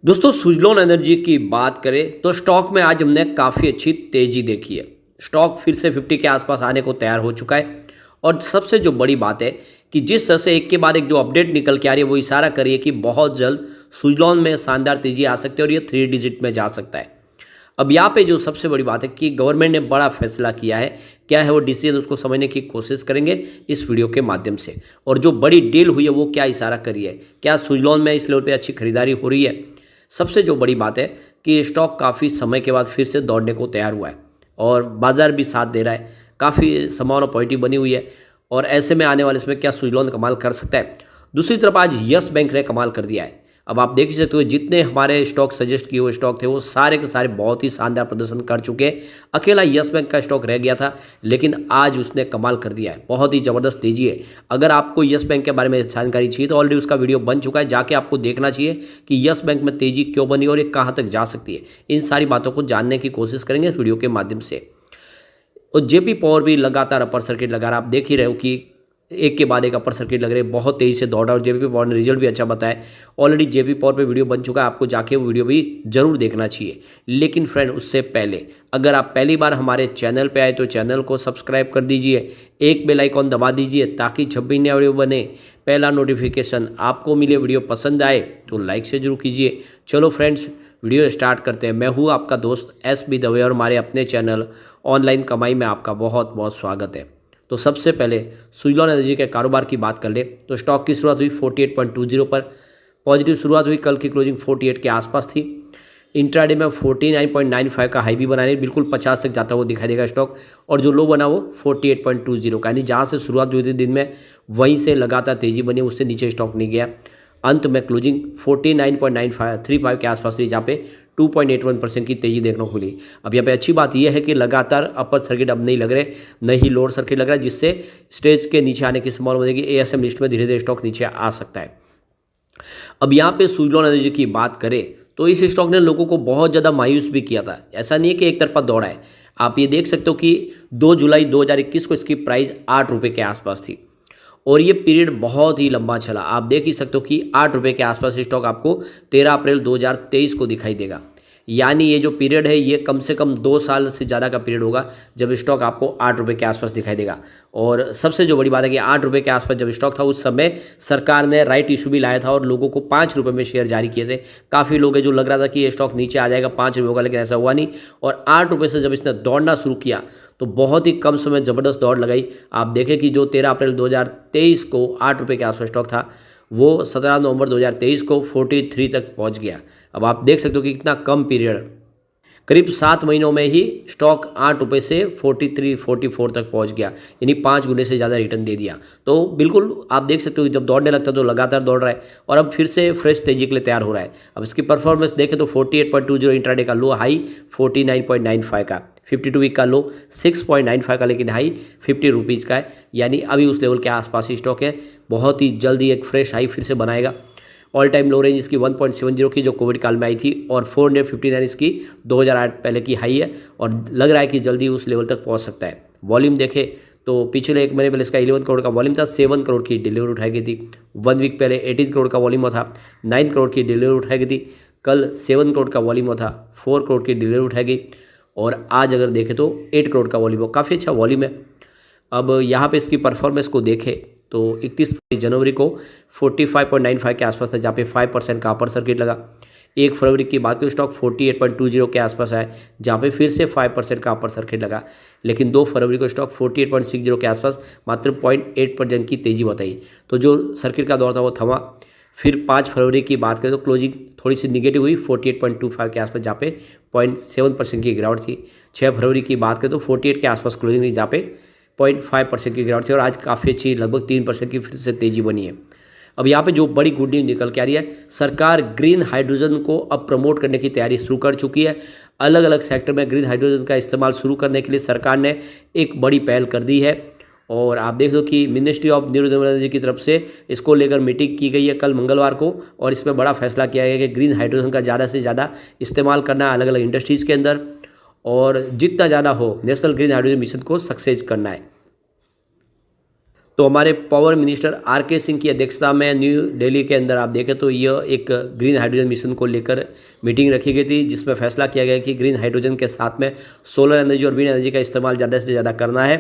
दोस्तों सुजलॉन एनर्जी की बात करें तो स्टॉक में आज हमने काफ़ी अच्छी तेज़ी देखी है। स्टॉक फिर से 50 के आसपास आने को तैयार हो चुका है। और सबसे जो बड़ी बात है कि जिस तरह से एक के बाद एक जो अपडेट निकल के आ रही है वो इशारा कर रही है कि बहुत जल्द सुजलॉन में शानदार तेज़ी आ सकती है और ये 3 डिजिट में जा सकता है। अब यहाँ पे जो सबसे बड़ी बात है कि गवर्नमेंट ने बड़ा फैसला किया है। क्या है वो डिसीजन, उसको समझने की कोशिश करेंगे इस वीडियो के माध्यम से। और जो बड़ी डील हुई है वो क्या इशारा करी है, क्या सुजलॉन में इस लेवल पे अच्छी खरीदारी हो रही है। सबसे जो बड़ी बात है कि स्टॉक काफ़ी समय के बाद फिर से दौड़ने को तैयार हुआ है और बाजार भी साथ दे रहा है। काफ़ी संभावना पॉजिटिव बनी हुई है और ऐसे में आने वाले इसमें क्या सुजलॉन कमाल कर सकता है। दूसरी तरफ आज यस बैंक ने कमाल कर दिया है। अब आप देख सकते हो जितने हमारे स्टॉक सजेस्ट किए हुए स्टॉक थे वो सारे के सारे बहुत ही शानदार प्रदर्शन कर चुके हैं। अकेला यस बैंक का स्टॉक रह गया था लेकिन आज उसने कमाल कर दिया है। बहुत ही ज़बरदस्त तेजी है। अगर आपको यस बैंक के बारे में जानकारी चाहिए तो ऑलरेडी उसका वीडियो बन चुका है, जाके आपको देखना चाहिए कि यस बैंक में तेजी क्यों बनी और ये कहाँ तक जा सकती है। इन सारी बातों को जानने की कोशिश करेंगे इस वीडियो के माध्यम से। और जेपी पावर भी लगातार अपर सर्किट लगा रहा है। आप देख ही रहे हो कि एक के बाद एक अपर सर्किट लग रहे हैं, बहुत तेज़ी से दौड़ा और जेपी पावर ने रिजल्ट भी अच्छा बताया। ऑलरेडी जेपी पावर पे वीडियो बन चुका है, आपको जाके वो वीडियो भी जरूर देखना चाहिए। लेकिन फ्रेंड उससे पहले अगर आप पहली बार हमारे चैनल पे आए तो चैनल को सब्सक्राइब कर दीजिए, एक बेल आइकॉन दबा दीजिए ताकि जब भी नया वीडियो बने पहला नोटिफिकेशन आपको मिले। वीडियो पसंद आए तो लाइक से जरूर कीजिए। चलो फ्रेंड्स वीडियो स्टार्ट करते हैं। मैं हूँ आपका दोस्त SB दवे और हमारे अपने चैनल ऑनलाइन कमाई में आपका बहुत बहुत स्वागत है। तो सबसे पहले सुजलॉन एनर्जी के कारोबार की बात कर ले तो स्टॉक की शुरुआत हुई 48.20 पर। पॉजिटिव शुरुआत हुई, कल की क्लोजिंग 48 के आसपास थी। इंट्राडे में 49.95 का हाई भी बनाने, बिल्कुल 50 तक जाता हुआ दिखाई देगा स्टॉक। और जो लो बना वो 48.20 का, यानी जहाँ से शुरुआत हुई थी दिन में वहीं से लगातार तेजी बनी, उससे नीचे स्टॉक नहीं गया। अंत में क्लोजिंग 49.95 के आसपास रही, जहाँ पे 2.81% की तेजी देखने को मिली। अब यहाँ पे अच्छी बात यह है कि लगातार अपर सर्किट अब नहीं लग रहे, न ही लोअर सर्किट लग रहा है, जिससे स्टेज के नीचे आने की संभावना बनेगी। ASM लिस्ट में धीरे धीरे स्टॉक नीचे आ सकता है। अब यहाँ पे सुजलॉन एनर्जी की बात करें तो इस स्टॉक ने लोगों को बहुत ज़्यादा मायूस भी किया था। ऐसा नहीं है कि एक तरफा दौड़ा है। आप ये देख सकते हो कि 2 जुलाई 2021 को इसकी प्राइस 8 रुपये के आसपास थी और ये पीरियड बहुत ही लंबा चला। आप देख ही सकते हो कि 8 रुपये के आसपास स्टॉक आपको 13 अप्रैल 2023 को दिखाई देगा। यानी ये जो पीरियड है ये कम से कम 2 साल से ज़्यादा का पीरियड होगा जब स्टॉक आपको 8 रुपये के आसपास दिखाई देगा। और सबसे जो बड़ी बात है कि 8 रुपये के आसपास जब स्टॉक था उस समय सरकार ने राइट इशू भी लाया था और लोगों को 5 रुपये में शेयर जारी किए थे। काफ़ी लोग हैं जो लग रहा था कि ये स्टॉक नीचे आ जाएगा 5 रुपये होगा, लेकिन ऐसा हुआ नहीं। और 8 रुपये से जब इसने दौड़ना शुरू किया तो बहुत ही कम समय ज़बरदस्त दौड़ लगाई। आप देखें कि जो 13 अप्रैल 2023 को 8 रुपये के आसपास स्टॉक था वो 17 नवंबर 2023 को 43 तक पहुंच गया। अब आप देख सकते हो कि कितना कम पीरियड, करीब 7 महीनों में ही स्टॉक 8 रुपये से 44 तक पहुंच गया, यानी 5 गुने से ज़्यादा रिटर्न दे दिया। तो बिल्कुल आप देख सकते हो जब दौड़ने लगता है तो लगातार दौड़ रहा है और अब फिर से फ्रेश तेजी के लिए तैयार हो रहा है। अब इसकी परफॉर्मेंस देखें तो 48.20 इंट्राडे का लो, हाई 49.95 का, 52 वीक का लो 6.95 का, लेकिन हाई 50 रुपीज़ का है। यानी अभी उस लेवल के आसपास ही स्टॉक है। बहुत ही जल्दी एक फ्रेश हाई फिर से बनाएगा। ऑल टाइम लो रेंज इसकी 1.70 की जो कोविड काल में आई थी और 459 इसकी 2008 पहले की हाई है और लग रहा है कि जल्दी उस लेवल तक पहुंच सकता है। वॉल्यूम देखें तो पिछले एक महीने पहले इसका 11 करोड़ का वॉल्यूम था, 7 करोड़ की डिलीवरी उठाई गई थी। 1 वीक पहले 18 करोड़ का वॉल्यूम था, 9 करोड़ की डिलीवरी उठाई गई थी। कल 7 करोड़ का वॉल्यूम था, 4 करोड़ की डिलीवरी उठाई गई और आज अगर देखें तो 8 करोड़ का वॉल्यूम हो, काफ़ी अच्छा वॉल्यूम है। अब यहाँ पे इसकी परफॉर्मेंस को देखें तो 31 जनवरी को 45.95 के आसपास था, जहाँ पे 5% का अपर सर्किट लगा। 1 फरवरी की बात करें स्टॉक 48.20 के आसपास आया, जहाँ पे फिर से 5% का अपर सर्किट लगा। लेकिन 2 फरवरी को स्टॉक 48.60 के आसपास मात्र 0.8% की तेजी बताई, तो जो सर्किट का दौर था वो थमा। फिर 5 फरवरी की बात करें तो क्लोजिंग थोड़ी सी निगेटिव हुई 48.25 के आसपास, जहाँ पे 0.7% की गिरावट थी। 6 फरवरी की बात करें तो 48 के आसपास क्लोजिंग थी, जहाँ पे 0.5% की गिरावट थी और आज काफ़ी अच्छी लगभग 3% की फिर से तेजी बनी है। अब यहाँ पे जो बड़ी गुड न्यूज़ निकल के आ रही है, सरकार ग्रीन हाइड्रोजन को अब प्रमोट करने की तैयारी शुरू कर चुकी है। अलग अलग सेक्टर में ग्रीन हाइड्रोजन का इस्तेमाल शुरू करने के लिए सरकार ने एक बड़ी पहल कर दी है और आप देख लो कि ministry of new renewable energy की तरफ से इसको लेकर मीटिंग की गई है कल मंगलवार को और इसमें बड़ा फैसला किया गया कि ग्रीन हाइड्रोजन का ज़्यादा से ज़्यादा इस्तेमाल करना है अलग अलग इंडस्ट्रीज़ के अंदर और जितना ज़्यादा हो नेशनल ग्रीन हाइड्रोजन मिशन को सक्सेस करना है। तो हमारे पावर मिनिस्टर आर.के. सिंह की अध्यक्षता में न्यू दिल्ली के अंदर आप देखें तो यह एक ग्रीन हाइड्रोजन मिशन को लेकर मीटिंग रखी गई थी, जिसमें फैसला किया गया कि ग्रीन हाइड्रोजन के साथ में सोलर एनर्जी और विंड एनर्जी का इस्तेमाल ज़्यादा से ज़्यादा करना है,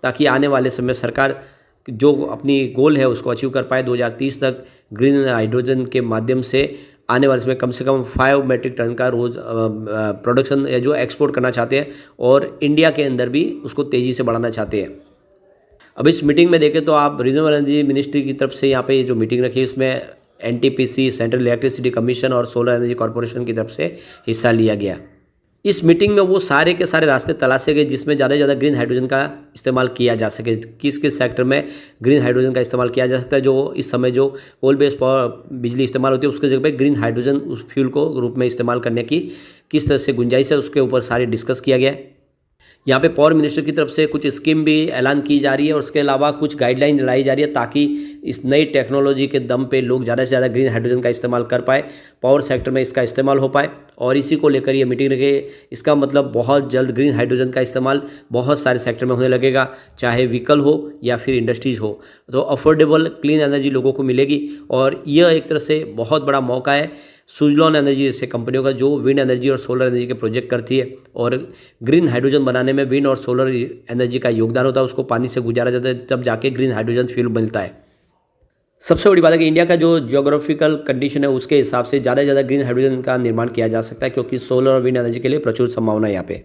ताकि आने वाले समय सरकार जो अपनी गोल है उसको अचीव कर पाए। 2030 तक ग्रीन हाइड्रोजन के माध्यम से आने वाले समय कम से कम 5 मैट्रिक टन का रोज़ प्रोडक्शन जो एक्सपोर्ट करना चाहते हैं, और इंडिया के अंदर भी उसको तेज़ी से बढ़ाना चाहते हैं। अब इस मीटिंग में देखें तो आप रिन्यूएबल एनर्जी मिनिस्ट्री की तरफ से यहाँ पे जो मीटिंग रखी है उसमें एनटीपीसी, सेंट्रल इलेक्ट्रिसिटी कमीशन और सोलर एनर्जी कॉर्पोरेशन की तरफ से हिस्सा लिया गया। इस मीटिंग में वो सारे के सारे रास्ते तलाशे गए जिसमें ज़्यादा से ज़्यादा ग्रीन हाइड्रोजन का इस्तेमाल किया जा सके। किस किस सेक्टर में ग्रीन हाइड्रोजन का इस्तेमाल किया जा सकता है, जो इस समय जो कोल बेस्ड पावर बिजली इस्तेमाल होती है उसके जगह पे ग्रीन हाइड्रोजन उस फ्यूल को रूप में इस्तेमाल करने की किस तरह से गुंजाइश है, उसके ऊपर सारी डिस्कस किया गया है। यहाँ पे पावर मिनिस्टर की तरफ से कुछ स्कीम भी ऐलान की जा रही है और उसके अलावा कुछ गाइडलाइन लाई जा रही है, ताकि इस नई टेक्नोलॉजी के दम पे लोग ज़्यादा से ज़्यादा ग्रीन हाइड्रोजन का इस्तेमाल कर पाए, पावर सेक्टर में इसका इस्तेमाल हो पाए। और इसी को लेकर ये मीटिंग रखी। इसका मतलब बहुत जल्द ग्रीन हाइड्रोजन का इस्तेमाल बहुत सारे सेक्टर में होने लगेगा, चाहे व्हीकल हो या फिर इंडस्ट्रीज हो। तो अफोर्डेबल क्लीन एनर्जी लोगों को मिलेगी और यह एक तरह से बहुत बड़ा मौका है सुजलॉन एनर्जी जैसे कंपनियों का, जो विंड एनर्जी और सोलर एनर्जी के प्रोजेक्ट करती है और ग्रीन हाइड्रोजन बनाने में विंड और सोलर एनर्जी का योगदान होता है। उसको पानी से गुजारा जाता है, तब जाके ग्रीन हाइड्रोजन फ्यूल मिलता है। सबसे बड़ी बात है कि इंडिया का जो ज्योग्राफिकल कंडीशन है उसके हिसाब से ज़्यादा से ज़्यादा ग्रीन हाइड्रोजन का निर्माण किया जा सकता है, क्योंकि सोलर और विंड एनर्जी के लिए प्रचुर संभावना है यहाँ पे।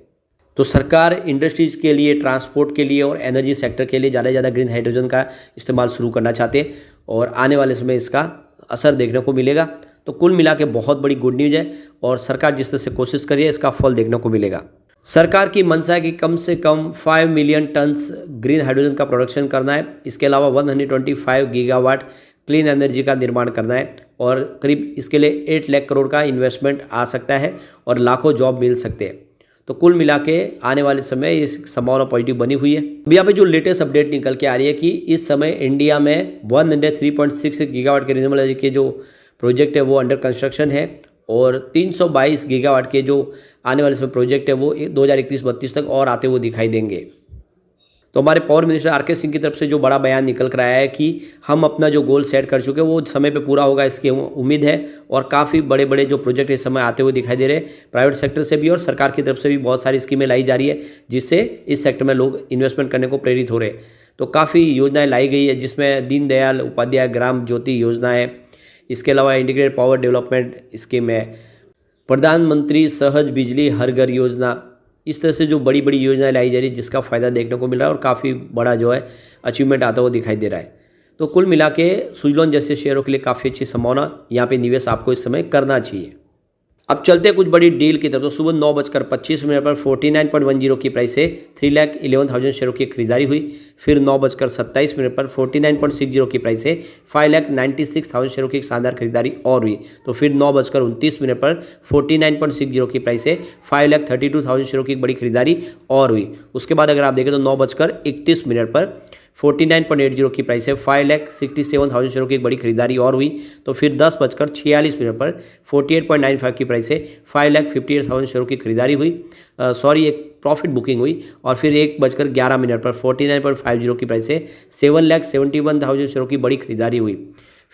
तो सरकार इंडस्ट्रीज़ के लिए, ट्रांसपोर्ट के लिए और एनर्जी सेक्टर के लिए ज़्यादा से ज़्यादा ग्रीन हाइड्रोजन का इस्तेमाल शुरू करना चाहते हैं और आने वाले समय इसका असर देखने को मिलेगा। तो कुल मिला के बहुत बड़ी गुड न्यूज़ है और सरकार जिस तरह से कोशिश करी है इसका फल देखने को मिलेगा। सरकार की मंशा है कि कम से कम 5 मिलियन टन्स ग्रीन हाइड्रोजन का प्रोडक्शन करना है। इसके अलावा 125 गीगावाट क्लीन एनर्जी का निर्माण करना है और करीब इसके लिए 8 लाख करोड़ का इन्वेस्टमेंट आ सकता है और लाखों जॉब मिल सकते हैं। तो कुल मिला के आने वाले समय ये संभावना पॉजिटिव बनी हुई है। अभी यहाँ पे जो लेटेस्ट अपडेट निकल के आ रही है कि इस समय इंडिया में 103.6 गीगावाट के रिन्यूएबल एनर्जी के जो प्रोजेक्ट है वो अंडर कंस्ट्रक्शन है और 322 गीगावाट के जो आने वाले समय प्रोजेक्ट है वो 2031-32 तक और आते हुए दिखाई देंगे। तो हमारे पावर मिनिस्टर आर.के. सिंह की तरफ से जो बड़ा बयान निकल कर आया है कि हम अपना जो गोल सेट कर चुके हैं वो समय पे पूरा होगा, इसकी उम्मीद है। और काफ़ी बड़े बड़े जो प्रोजेक्ट इस समय आते हुए दिखाई दे रहे हैं, प्राइवेट सेक्टर से भी और सरकार की तरफ से भी बहुत सारी स्कीमें लाई जा रही है, जिससे इस सेक्टर में लोग इन्वेस्टमेंट करने को प्रेरित हो रहे हैं। तो काफ़ी योजनाएँ लाई गई है, जिसमें दीनदयाल उपाध्याय ग्राम ज्योति योजना है, इसके अलावा इंटीग्रेटेड पावर डेवलपमेंट स्कीम है, प्रधानमंत्री सहज बिजली हर घर योजना। इस तरह से जो बड़ी बड़ी योजनाएं लाई जा रही है जिसका फ़ायदा देखने को मिल रहा है और काफ़ी बड़ा जो है अचीवमेंट आता हुआ दिखाई दे रहा है। तो कुल मिला के सुजलॉन जैसे शेयरों के लिए काफ़ी अच्छी संभावना यहाँ पे निवेश आपको इस समय करना चाहिए। अब चलते हैं कुछ बड़ी डील की तरफ। तो सुबह 9:25 पर 49.10 की प्राइस से 3,11,000 शेयरों की खरीदारी हुई। फिर 9:27 पर 49.60 की प्राइस से 5,96,000 शेयरों की एक शानदार खरीदारी और हुई। तो फिर 9:29 पर 49.60 की प्राइस से 5,32,000 शेयरों की एक बड़ी खरीदारी और हुई। उसके बाद अगर आप देखें तो 9:31 पर 49.80 की प्राइस है 5,67,000 शेयरों की एक बड़ी खरीदारी और हुई। तो फिर 10:46 पर 48.95 की प्राइस है 5,58,000 शेयरों की खरीदारी हुई। एक प्रॉफिट बुकिंग हुई। और फिर 1:11 पर 49.50 की प्राइस से 7,71,000 शेयरों की बड़ी खरीदारी हुई।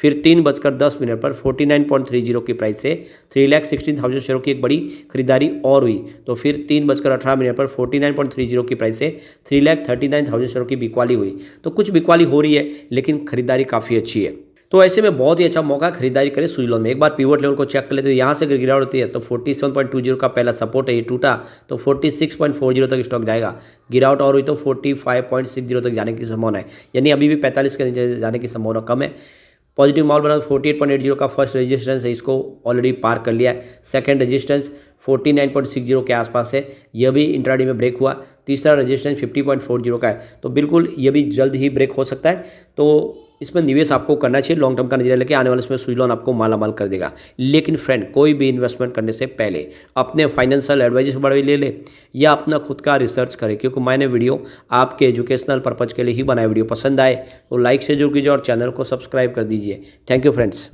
फिर 3:10 पर 49.30 की प्राइस से 3,16,000 शेयरों की एक बड़ी खरीदारी और हुई। तो फिर 3:18 पर 49.30 की प्राइस से 3,39,000 शेयरों की बिकवाली हुई। तो कुछ बिकवाली हो रही है लेकिन खरीदारी काफ़ी अच्छी है। तो ऐसे में बहुत ही अच्छा मौका खरीदारी करें सुजलॉन में। एक बार पिवट लेवल को चेक कर लेते हैं, यहाँ से अगर गिरावट होती है तो 47.20 का पहला सपोर्ट है, ये टूटा तो 46.40 तक स्टॉक जाएगा। गिरावट और हुई तो 45.60 तक जाने की संभावना है, यानी अभी भी 45 के नीचे जाने की संभावना कम है। पॉजिटिव माहौल बना 48.80 का फर्स्ट रेजिस्टेंस है, इसको ऑलरेडी पार कर लिया है। सेकंड रेजिस्टेंस 49.60 के आसपास है, यह भी इंट्राडे में ब्रेक हुआ। तीसरा रेजिस्टेंस 50.40 का है, तो बिल्कुल ये भी जल्द ही ब्रेक हो सकता है। तो इसमें निवेश आपको करना चाहिए, लॉन्ग टर्म का नजरिया लेके। आने वाले समय सुजलॉन आपको मालामाल कर देगा। लेकिन फ्रेंड, कोई भी इन्वेस्टमेंट करने से पहले अपने फाइनेंशियल एडवाइजर से बड़े ले ले या अपना खुद का रिसर्च करें, क्योंकि मैंने वीडियो आपके एजुकेशनल पर्पज़ के लिए ही बनाया। वीडियो पसंद आए तो लाइक से जरूर कीजिए और चैनल को सब्सक्राइब कर दीजिए। Thank you friends.